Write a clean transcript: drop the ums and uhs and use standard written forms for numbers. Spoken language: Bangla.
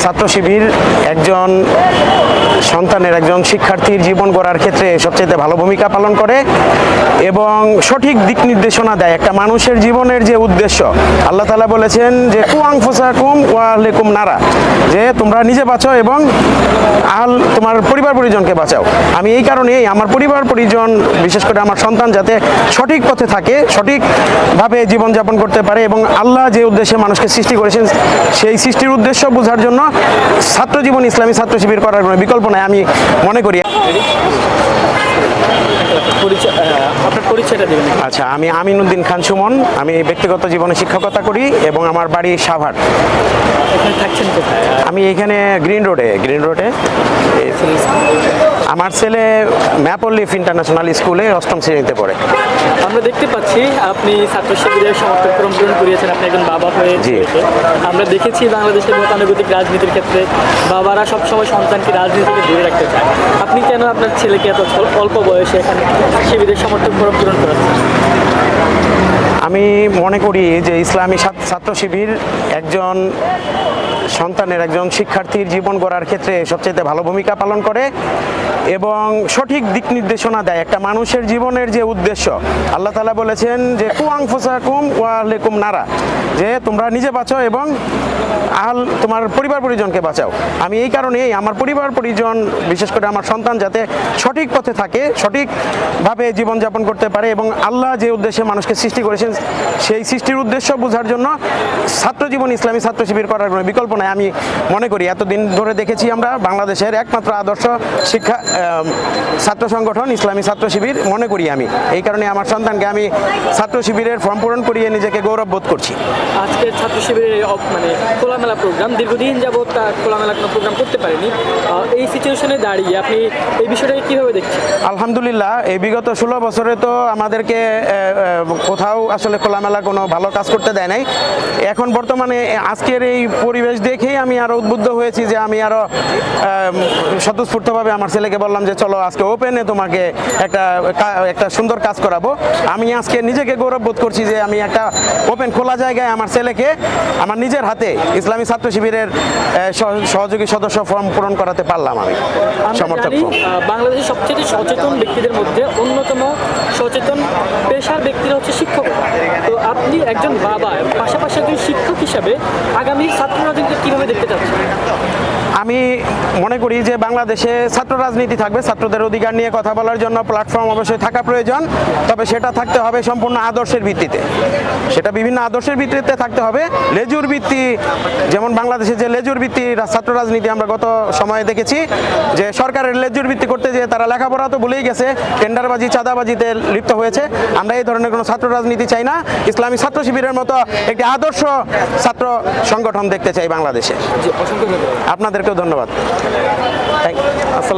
ছাত্র শিবির একজন সন্তানের একজন শিক্ষার্থীর জীবন গড়ার ক্ষেত্রে সবচেয়ে ভালো ভূমিকা পালন করে এবং সঠিক দিক নির্দেশনা দেয়। একটা মানুষের জীবনের যে উদ্দেশ্য, আল্লাহ তাআলা বলেছেন যে কু আনফুসাকুম ওয়া আহলিকুম নারা, যে তোমরা নিজে বাঁচাও এবং তোমার পরিবার পরিজনকে বাঁচাও। আমি এই কারণেই আমার পরিবার পরিজন, বিশেষ করে আমার সন্তান যাতে সঠিক পথে থাকে, সঠিকভাবে জীবনযাপন করতে পারে এবং আল্লাহ যে উদ্দেশ্যে মানুষকে সৃষ্টি করেছেন সেই সৃষ্টির উদ্দেশ্য বোঝার জন্য ছাত্র জীবন ইসলামী ছাত্র শিবির করার কোনো বিকল্প নাই আমি মনে করি। আচ্ছা, আমি আমিনুদ্দিন খান সুমন। আমি ব্যক্তিগত জীবনে শিক্ষকতা করি এবং আমার বাড়ি সাভার। আমি এখানে গ্রিন রোডে আমার ছেলে ম্যাপল লিফ ইন্টারন্যাশনাল স্কুলে 8ম শ্রেণীতে পড়ে। আমরা দেখতে পাচ্ছি আপনি ছাত্র শিবিরের সমর্থক পূরণ করিয়েছেন, আপনি একজন বাবা হয়ে। আমরা দেখেছি বাংলাদেশের গতানুগতিক রাজনীতির ক্ষেত্রে বাবারা সবসময় সন্তানকে রাজনীতি থেকে দূরে রাখতে চায়। আপনি কেন আপনার ছেলেকে এত অল্প বয়সে এখানে শিবিরের সমর্থক পূরণ করাচ্ছেন? আমি মনে করি যে ইসলামী ছাত্র শিবির একজন সন্তানের একজন শিক্ষার্থীর জীবন গড়ার ক্ষেত্রে সবচেয়ে ভালো ভূমিকা পালন করে এবং সঠিক দিক নির্দেশনা দেয়। একটা মানুষের জীবনের যে উদ্দেশ্য, আল্লাহ তাআলা বলেছেন যে কু আনফুসাকুম ওয়া আহলিকুম নারা, যে তোমরা নিজে বাঁচাও এবং তোমার পরিবার পরিজনকে বাঁচাও। আমি এই কারণেই আমার পরিবার পরিজন, বিশেষ করে আমার সন্তান যাতে সঠিক পথে থাকে, সঠিকভাবে জীবনযাপন করতে পারে এবং আল্লাহ যে উদ্দেশ্যে মানুষকে সৃষ্টি করেছেন সেই সৃষ্টির উদ্দেশ্য বোঝার জন্য ছাত্র জীবন ইসলামী ছাত্র শিবির করার কোনো বিকল্প নাই আমি মনে করি। এতদিন ধরে দেখেছি আমরা বাংলাদেশের একমাত্র আদর্শ শিক্ষা ছাত্র সংগঠন ইসলামী ছাত্র শিবির মনে করি আমি। এই কারণে আমার সন্তানকে আমি ছাত্র শিবিরের ফর্ম পূরণ করিয়ে নিজেকে গৌরব বোধ করছি। আজকে ছাত্র শিবিরের খোলামেলা প্রোগ্রাম, দীর্ঘদিন যাবৎ খোলামেলা কোনো প্রোগ্রাম করতে পারেনি, এই সিচুয়েশনে দাঁড়িয়ে আপনি এই বিষয়টাকে কীভাবে দেখছেন? আলহামদুলিল্লাহ, এই বিগত 16 বছরে তো আমাদেরকে কোথাও আসলে খোলামেলা কোনো ভালো কাজ করতে দেয় নাই। এখন বর্তমানে আজকের এই পরিবেশ দেখেই আমি আরও উদ্বুদ্ধ হয়েছি যে আমি আরও স্বতঃস্ফূর্তভাবে আমার ছেলেকে বললাম যে চলো আজকে ওপেনে তোমাকে একটা সুন্দর কাজ করাবো। আমি আজকে নিজেকে গৌরব বোধ করছি যে আমি একটা ওপেন খোলা জায়গায় আমার ছেলেকে আমার নিজের হাতে ইসলামী ছাত্র শিবিরের সহযোগী সদস্য ফর্ম পূরণ করাতে পারলাম। আমি সমর্থক। বাংলাদেশের সবচেয়ে সচেতন ব্যক্তিদের মধ্যে অন্যতম সচেতন পেশার ব্যক্তিরা হচ্ছে শিক্ষক। তো আপনি একজন বাবা, পাশাপাশি একজন শিক্ষক হিসাবে আগামী ছাত্র রাজনীতি কীভাবে দেখতে চাচ্ছেন? আমি মনে করি যে বাংলাদেশে ছাত্র রাজনীতি থাকবে, ছাত্রদের অধিকার নিয়ে কথা বলার জন্য প্ল্যাটফর্ম অবশ্যই থাকা প্রয়োজন, তবে সেটা থাকতে হবে সম্পূর্ণ আদর্শের ভিত্তিতে। সেটা বিভিন্ন আদর্শের ভিত্তিতে থাকতে হবে। লেজুর ভিত্তি, যেমন বাংলাদেশে যে লেজুর ভিত্তি ছাত্র রাজনীতি আমরা গত সময়ে দেখেছি যে সরকারের লেজুর ভিত্তি করতে যেয়ে তারা লেখাপড়া তো ভুলেই গেছে, টেন্ডারবাজি চাঁদাবাজিতে লিপ্ত হয়েছে। আমরা এই ধরনের কোনো ছাত্র রাজনীতি চাই না। ইসলামী ছাত্র শিবিরের মতো একটি আদর্শ ছাত্র সংগঠন দেখতে চাই বাংলাদেশে। অসংখ্য ধন্যবাদ। আপনাদেরকেও ধন্যবাদ।